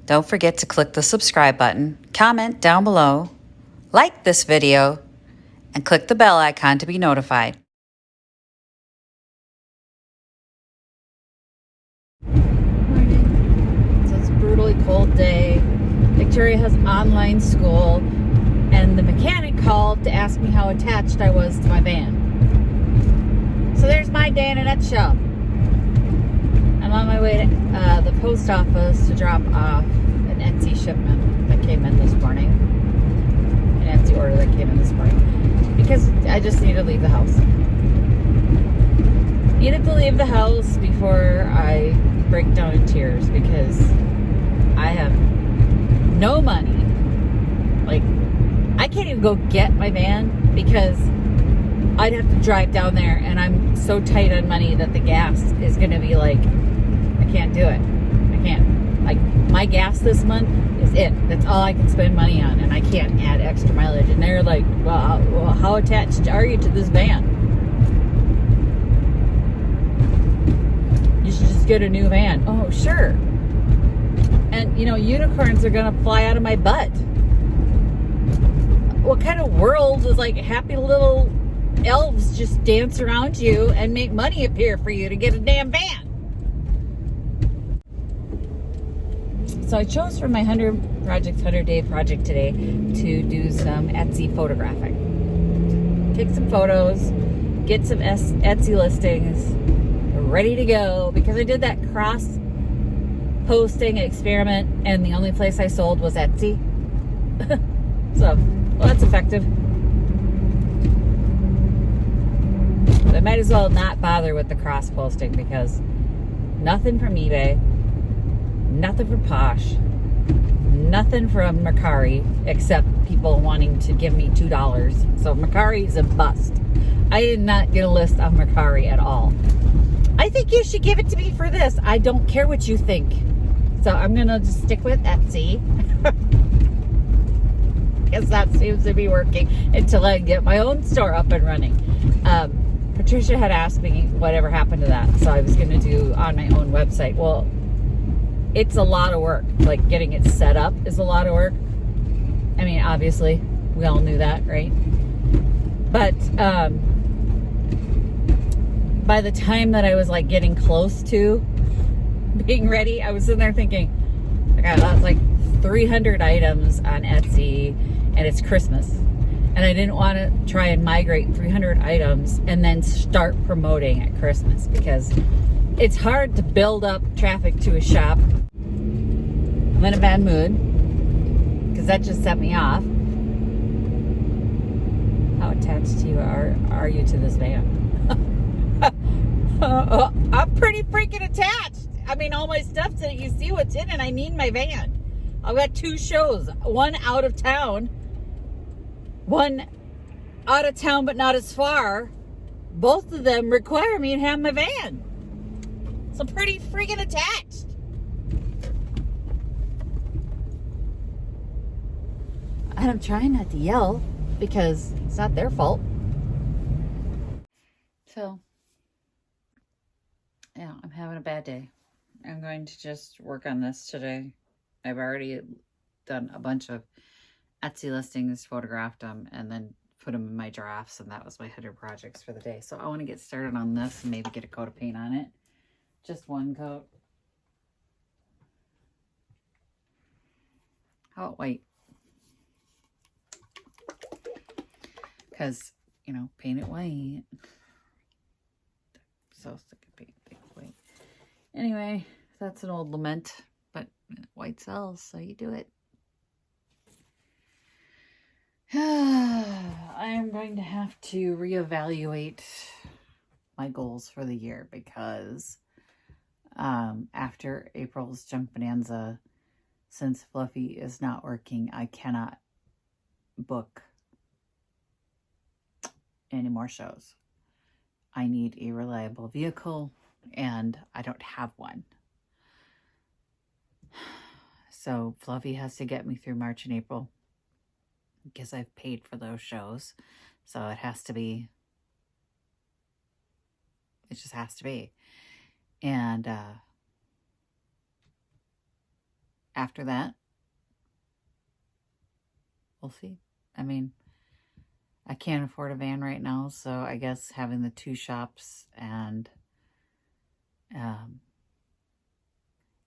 Don't forget to click the subscribe button, comment down below, like this video, and click the bell icon to be notified. Morning. So it's a brutally cold day. Victoria has online school, and the mechanic called to ask me how attached I was to my van. So there's my day in a nutshell. I'm on my way to the post office to drop off an Etsy shipment that came in this morning. An Etsy order that came in this morning. Because I just need to leave the house. Needed to leave the house before I break down in tears because I have no money. Like, I can't even go get my van because I'd have to drive down there, and I'm so tight on money that the gas is going to be like, I can't do it. I can't. Like, my gas this month is it. That's all I can spend money on, and I can't add extra mileage. And they're like, well, how attached are you to this van? You should just get a new van. Oh, sure. And, unicorns are going to fly out of my butt. What kind of world is like happy little elves just dance around you and make money appear for you to get a damn van? So I chose for my 100-day project today to do some Etsy photographing. Take some photos, get some Etsy listings ready to go, because I did that cross posting experiment and the only place I sold was Etsy. So, well, that's effective. But I might as well not bother with the cross posting, because nothing from eBay, nothing from Posh, nothing from Mercari, except people wanting to give me $2. So Mercari is a bust. I did not get a list on Mercari at all. I think you should give it to me for this. I don't care what you think. So I'm going to just stick with Etsy. Because that seems to be working until I get my own store up and running. Patricia had asked me whatever happened to that. So I was going to do on my own website. Well, it's a lot of work. Like, getting it set up is a lot of work. I mean, obviously, we all knew that, right? But by the time that I was like getting close to being ready, I was sitting there thinking, God, that's like 300 items on Etsy, and it's Christmas. And I didn't want to try and migrate 300 items and then start promoting at Christmas, because it's hard to build up traffic to a shop. I'm in a bad mood because that just set me off. How attached to you are you to this van? I'm pretty freaking attached. I mean, all my stuff's in it. You see what's in it. I need my van. I've got 2 shows. One out of town. One out of town but not as far. Both of them require me to have my van. So I'm pretty freaking attached. And I'm trying not to yell because it's not their fault. So, yeah, I'm having a bad day. I'm going to just work on this today. I've already done a bunch of Etsy listings, photographed them, and then put them in my drafts, and that was my 100 projects for the day. So I want to get started on this and maybe get a coat of paint on it. Just one coat. How about white? Because, paint it white. So sick of paint white. Anyway, that's an old lament, but white sells, so you do it. I am going to have to reevaluate my goals for the year, because after April's Junk Bonanza, since Fluffy is not working, I cannot book any more shows. I need a reliable vehicle, and I don't have one. So Fluffy has to get me through March and April, because I've paid for those shows. So it has to be, it just has to be. And after that, we'll see. I mean, I can't afford a van right now, so I guess having the 2 shops and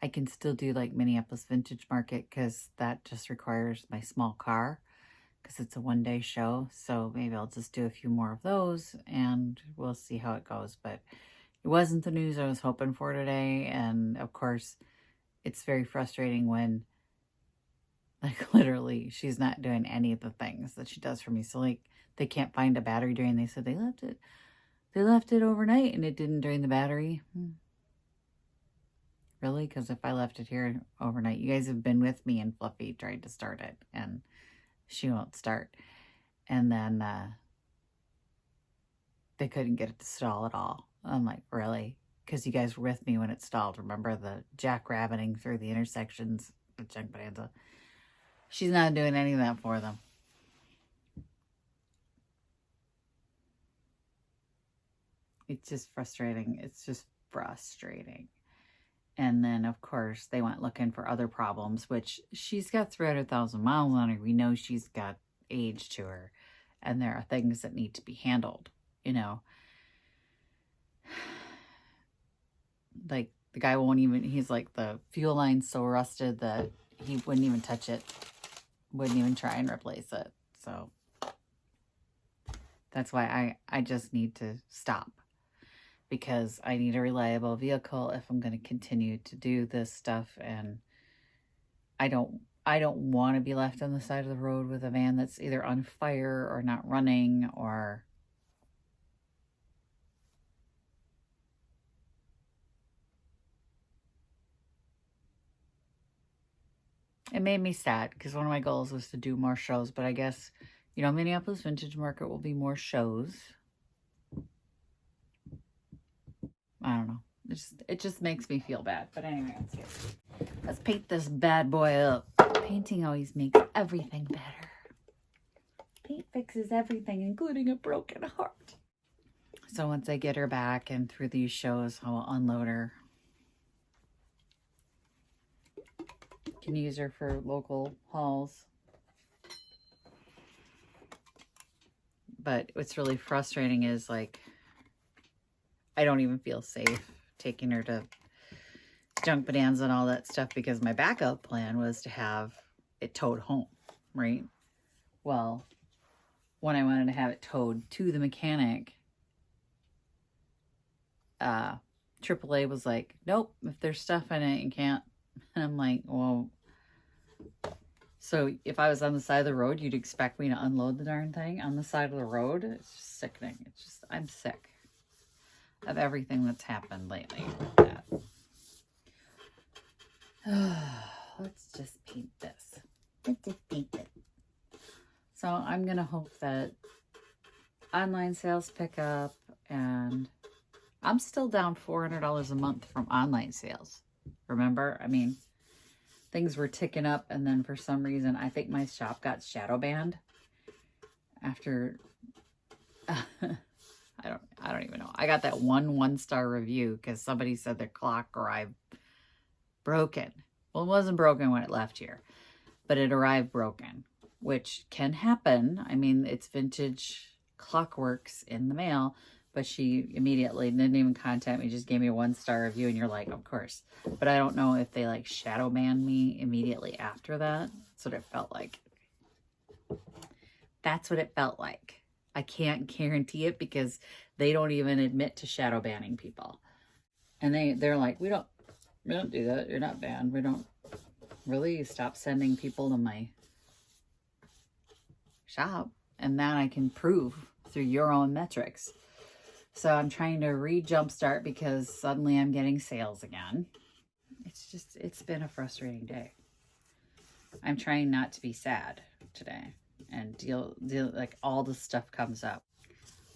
I can still do like Minneapolis Vintage Market because that just requires my small car because it's a 1-day show. So maybe I'll just do a few more of those and we'll see how it goes. But it wasn't the news I was hoping for today. And of course, it's very frustrating when like literally she's not doing any of the things that she does for me. So like they can't find a battery during, they said they left it overnight and it didn't drain the battery. Really? Because if I left it here overnight, you guys have been with me and Fluffy tried to start it and she won't start. And then they couldn't get it to stall at all. I'm like, really? Because you guys were with me when it stalled. Remember the jackrabbiting through the intersections, the junk bonanza? She's not doing any of that for them. It's just frustrating. It's just frustrating. And then, of course, they went looking for other problems, which she's got 300,000 miles on her. We know she's got age to her. And there are things that need to be handled, you know. Like, the guy won't even, he's like, the fuel line's so rusted that he wouldn't even touch it. Wouldn't even try and replace it. So, that's why I just need to stop. Because I need a reliable vehicle if I'm going to continue to do this stuff, and I don't want to be left on the side of the road with a van that's either on fire or not running or it made me sad because one of my goals was to do more shows, but I guess, you know, Minneapolis Vintage Market will be more shows. I don't know. It just makes me feel bad. But anyway, let's paint this bad boy up. Painting always makes everything better. Paint fixes everything, including a broken heart. So once I get her back and through these shows, I'll unload her. Can use her for local hauls. But what's really frustrating is like, I don't even feel safe taking her to junk bonanza and all that stuff because my backup plan was to have it towed home, right? Well, when I wanted to have it towed to the mechanic, AAA was like, nope, if there's stuff in it, you can't. And I'm like, well, so if I was on the side of the road, you'd expect me to unload the darn thing on the side of the road? It's just sickening. It's just, I'm sick of everything that's happened lately with that. Let's just paint this. Let's just paint it. So I'm going to hope that online sales pick up, and I'm still down $400 a month from online sales. Remember? I mean, things were ticking up, and then for some reason, I think my shop got shadow banned after... I don't even know. I got that one-star review because somebody said their clock arrived broken. Well, it wasn't broken when it left here, but it arrived broken, which can happen. I mean, it's vintage clockworks in the mail, but she immediately didn't even contact me, just gave me a 1-star review, and you're like, of course. But I don't know if they like shadow banned me immediately after that. That's what it felt like. That's what it felt like. I can't guarantee it because they don't even admit to shadow banning people. And they're like, we don't do that. You're not banned. We don't really stop sending people to my shop. And that I can prove through your own metrics. So I'm trying to re-jumpstart because suddenly I'm getting sales again. It's been a frustrating day. I'm trying not to be sad today. And deal like all the stuff comes up.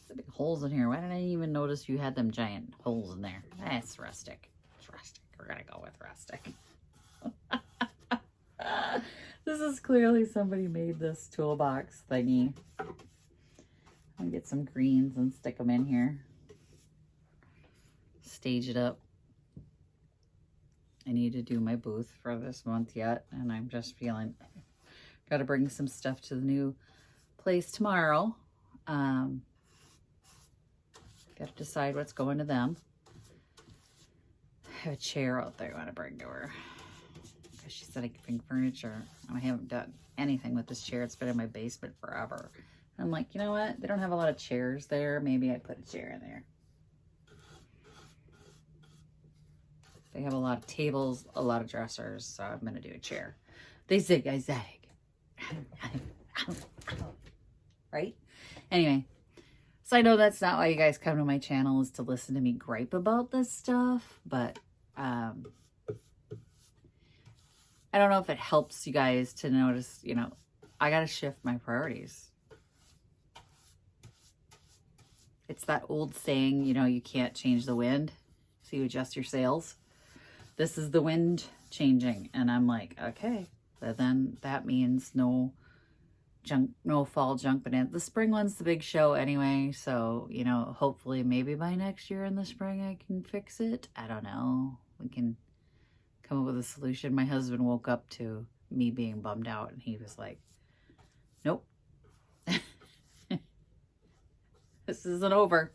The big holes in here. Why didn't I even notice you had them giant holes in there? That's rustic. It's rustic. We're gonna go with rustic. This is clearly somebody made this toolbox thingy. I'm gonna get some greens and stick them in here. Stage it up. I need to do my booth for this month yet, and I'm just feeling, got to bring some stuff to the new place tomorrow. Got to decide what's going to them. I have a chair out there I want to bring to her, because she said I could bring furniture. I haven't done anything with this chair. It's been in my basement forever. I'm like, you know what? They don't have a lot of chairs there. Maybe I put a chair in there. They have a lot of tables, a lot of dressers, so I'm going to do a chair. They zig, I zag. Right? Anyway, so I know that's not why you guys come to my channel, is to listen to me gripe about this stuff, but I don't know if it helps you guys to notice, you know, I got to shift my priorities. It's that old saying, you know, you can't change the wind, so you adjust your sails. This is the wind changing, and I'm like, okay, but then that means no fall junk banana. The spring one's the big show anyway, so, you know, hopefully maybe by next year in the spring I can fix it. I don't know. We can come up with a solution. My husband woke up to me being bummed out, and he was like, nope. This isn't over.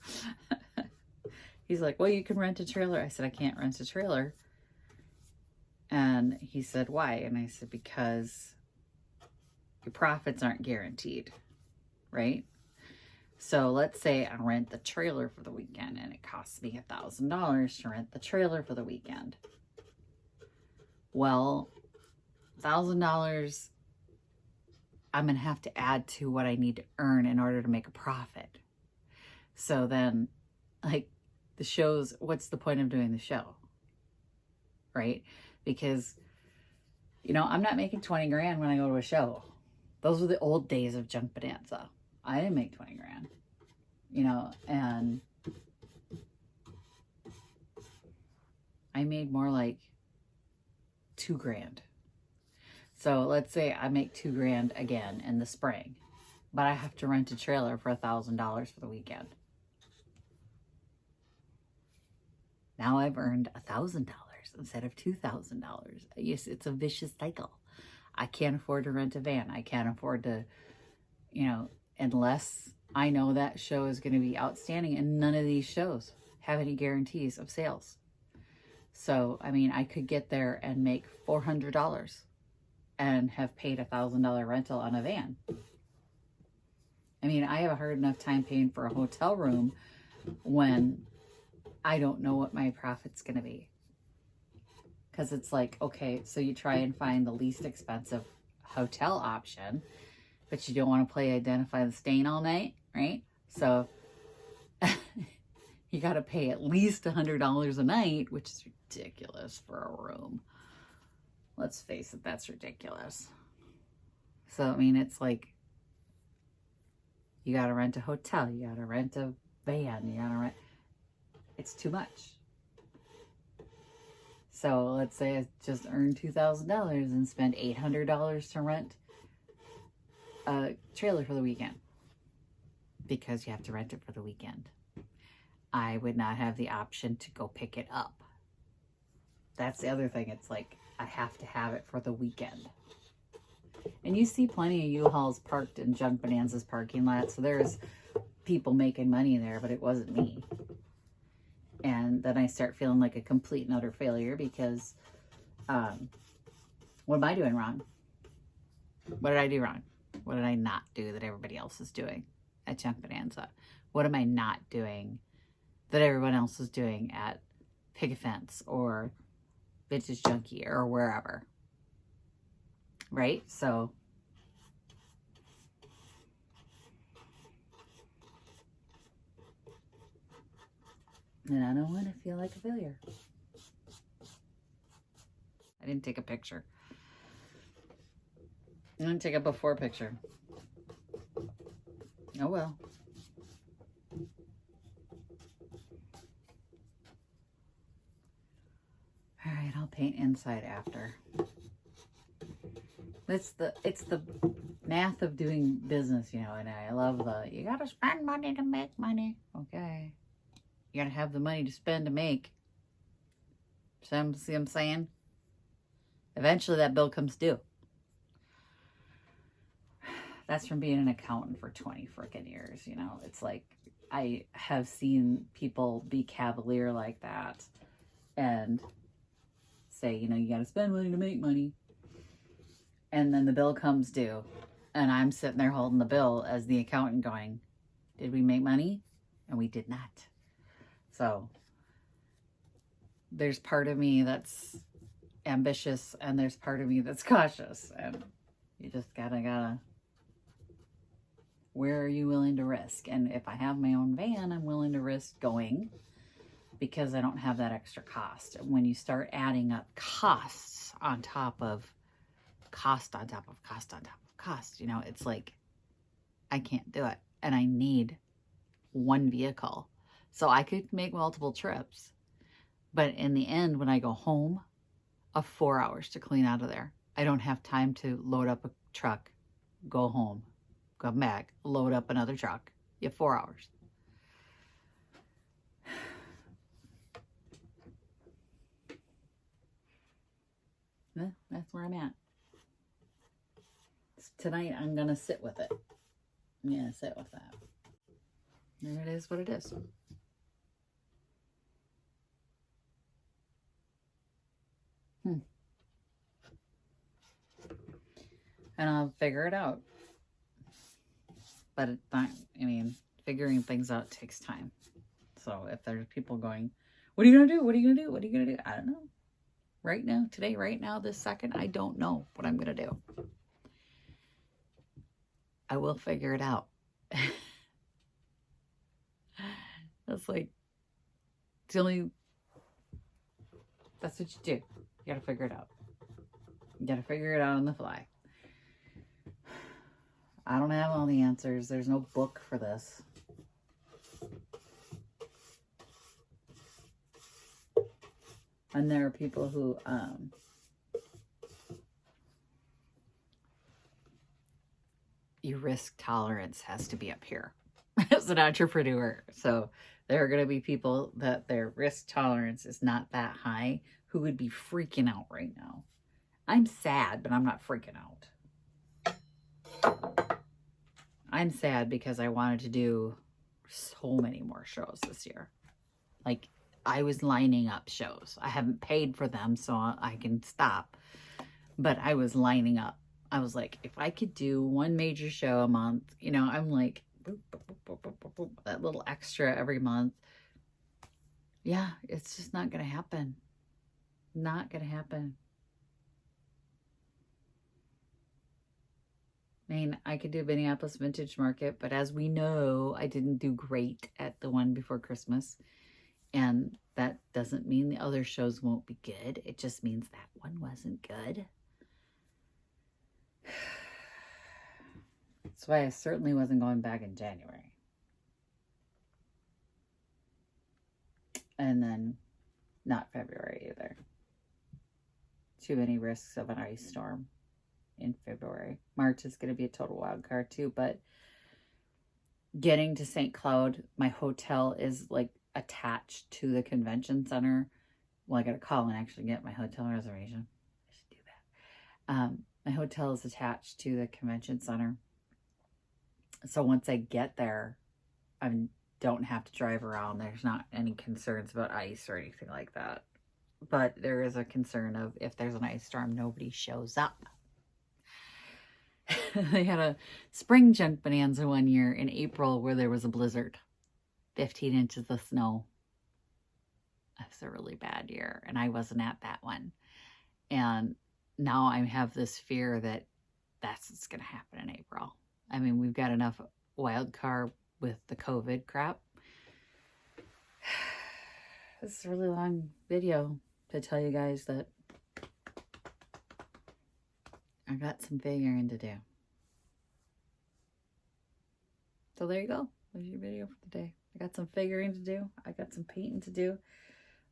He's like, well, you can rent a trailer. I said, I can't rent a trailer. And he said, why? And I said, because your profits aren't guaranteed, right? So let's say I rent the trailer for the weekend and it costs me $1,000 to rent the trailer for the weekend. Well, $1,000 I'm going to have to add to what I need to earn in order to make a profit. So then, like, the shows, what's the point of doing the show? Right? Because, you know, I'm not making 20 grand when I go to a show. Those were the old days of Junk Bonanza. I didn't make 20 grand, you know, and I made more like 2 grand. So let's say I make 2 grand again in the spring, but I have to rent a trailer for $1,000 for the weekend. Now I've earned $1,000 instead of $2,000. Yes, it's a vicious cycle. I can't afford to rent a van. I can't afford to, you know, unless I know that show is going to be outstanding, and none of these shows have any guarantees of sales. So, I mean, I could get there and make $400 and have paid $1,000 rental on a van. I mean, I have a hard enough time paying for a hotel room when I don't know what my profit's going to be. Because it's like, okay, so you try and find the least expensive hotel option, but you don't want to play identify the stain all night, right? So you got to pay at least $100 a night, which is ridiculous for a room. Let's face it, that's ridiculous. So, I mean, it's like, you got to rent a hotel, you got to rent a van, you got to rent, it's too much. So let's say I just earned $2,000 and spend $800 to rent a trailer for the weekend, because you have to rent it for the weekend. I would not have the option to go pick it up. That's the other thing. It's like, I have to have it for the weekend. And you see plenty of U-Hauls parked in Junk Bonanza's parking lot. So there's people making money there, but it wasn't me. And then I start feeling like a complete and utter failure because what am I doing wrong? What did I do wrong? What did I not do that everybody else is doing at Junk Bonanza? What am I not doing that everyone else is doing at Pick a Fence or Vintage Junkie or wherever? Right? So and I don't want to feel like a failure. I didn't take a picture. I didn't take a before picture. Oh well. All right, I'll paint inside after. It's the math of doing business, you know, and I love the, you gotta spend money to make money. Okay. You gotta have the money to spend to make. See what I'm saying? Eventually that bill comes due. That's from being an accountant for 20 freaking years, you know. It's like I have seen people be cavalier like that and say, you know, you got to spend money to make money. And then the bill comes due and I'm sitting there holding the bill as the accountant going, did we make money? And we did not. So there's part of me that's ambitious and there's part of me that's cautious, and you just gotta where are you willing to risk? And if I have my own van, I'm willing to risk going because I don't have that extra cost. When you start adding up costs on top of cost on top of cost on top of cost, you know, it's like I can't do it, and I need one vehicle so I could make multiple trips. But in the end, when I go home, of 4 hours to clean out of there. I don't have time to load up a truck, go home, come back, load up another truck. You have 4 hours. That's where I'm at. Tonight, I'm going to sit with it. I'm going to sit with that. And it is what it is. And I'll figure it out. But it's not, I mean, figuring things out takes time. So if there's people going, what are you going to do? What are you going to do? What are you going to do? I don't know. Right now, today, right now, this second, I don't know what I'm going to do. I will figure it out. That's like, it's the only, that's what you do. You got to figure it out. You got to figure it out on the fly. I don't have all the answers. There's no book for this. And there are people who, your risk tolerance has to be up here as an entrepreneur. So there are going to be people that their risk tolerance is not that high who would be freaking out right now. I'm sad, but I'm not freaking out. I'm sad because I wanted to do so many more shows this year. Like, I was lining up shows. I haven't paid for them, so I can stop. But I was lining up. I was like, if I could do one major show a month, you know, I'm like, boop, boop, boop, boop, boop, boop, that little extra every month. Yeah, it's just not going to happen. Not going to happen. I mean, I could do Minneapolis Vintage Market, but as we know, I didn't do great at the one before Christmas. And that doesn't mean the other shows won't be good. It just means that one wasn't good. That's why I certainly wasn't going back in January. And then not February either. Too many risks of an ice storm in February. March is going to be a total wild card too, but getting to St. Cloud, my hotel is like attached to the convention center. Well, I got to call and actually get my hotel reservation. I should do that. My hotel is attached to the convention center. So once I get there, I don't have to drive around. There's not any concerns about ice or anything like that. But there is a concern of if there's an ice storm, nobody shows up. They had a spring junk bonanza one year in April where there was a blizzard. 15 inches of snow. That was a really bad year. And I wasn't at that one. And now I have this fear that that's what's going to happen in April. I mean, we've got enough wild card with the COVID crap. This is a really long video to tell you guys that I got some figuring to do. So there you go. There's your video for the day. I got some figuring to do. I got some painting to do.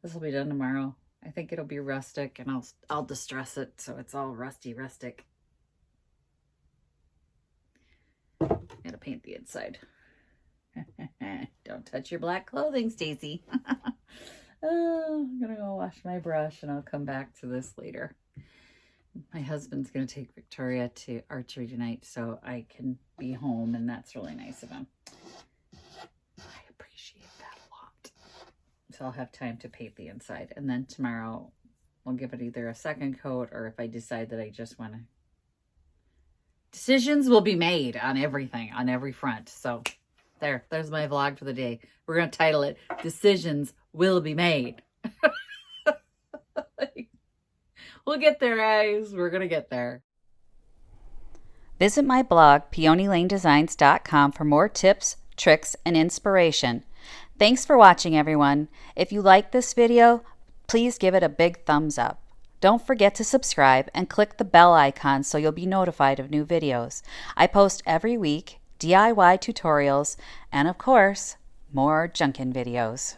This will be done tomorrow. I think it'll be rustic, and I'll distress it so it's all rustic. Gotta paint the inside. Don't touch your black clothing, Stacy. Oh, I'm gonna go wash my brush and I'll come back to this later. My husband's going to take Victoria to archery tonight so I can be home, and that's really nice of him. I appreciate that a lot. So I'll have time to paint the inside. And then tomorrow we'll give it either a second coat, or if I decide that I just want to. Decisions will be made on everything, on every front. So there's my vlog for the day. We're going to title it, Decisions Will Be Made. We'll get there, guys. We're going to get there. Visit my blog, peonylanedesigns.com, for more tips, tricks, and inspiration. Thanks for watching, everyone. If you like this video, please give it a big thumbs up. Don't forget to subscribe and click the bell icon so you'll be notified of new videos. I post every week DIY tutorials and, of course, more junkin' videos.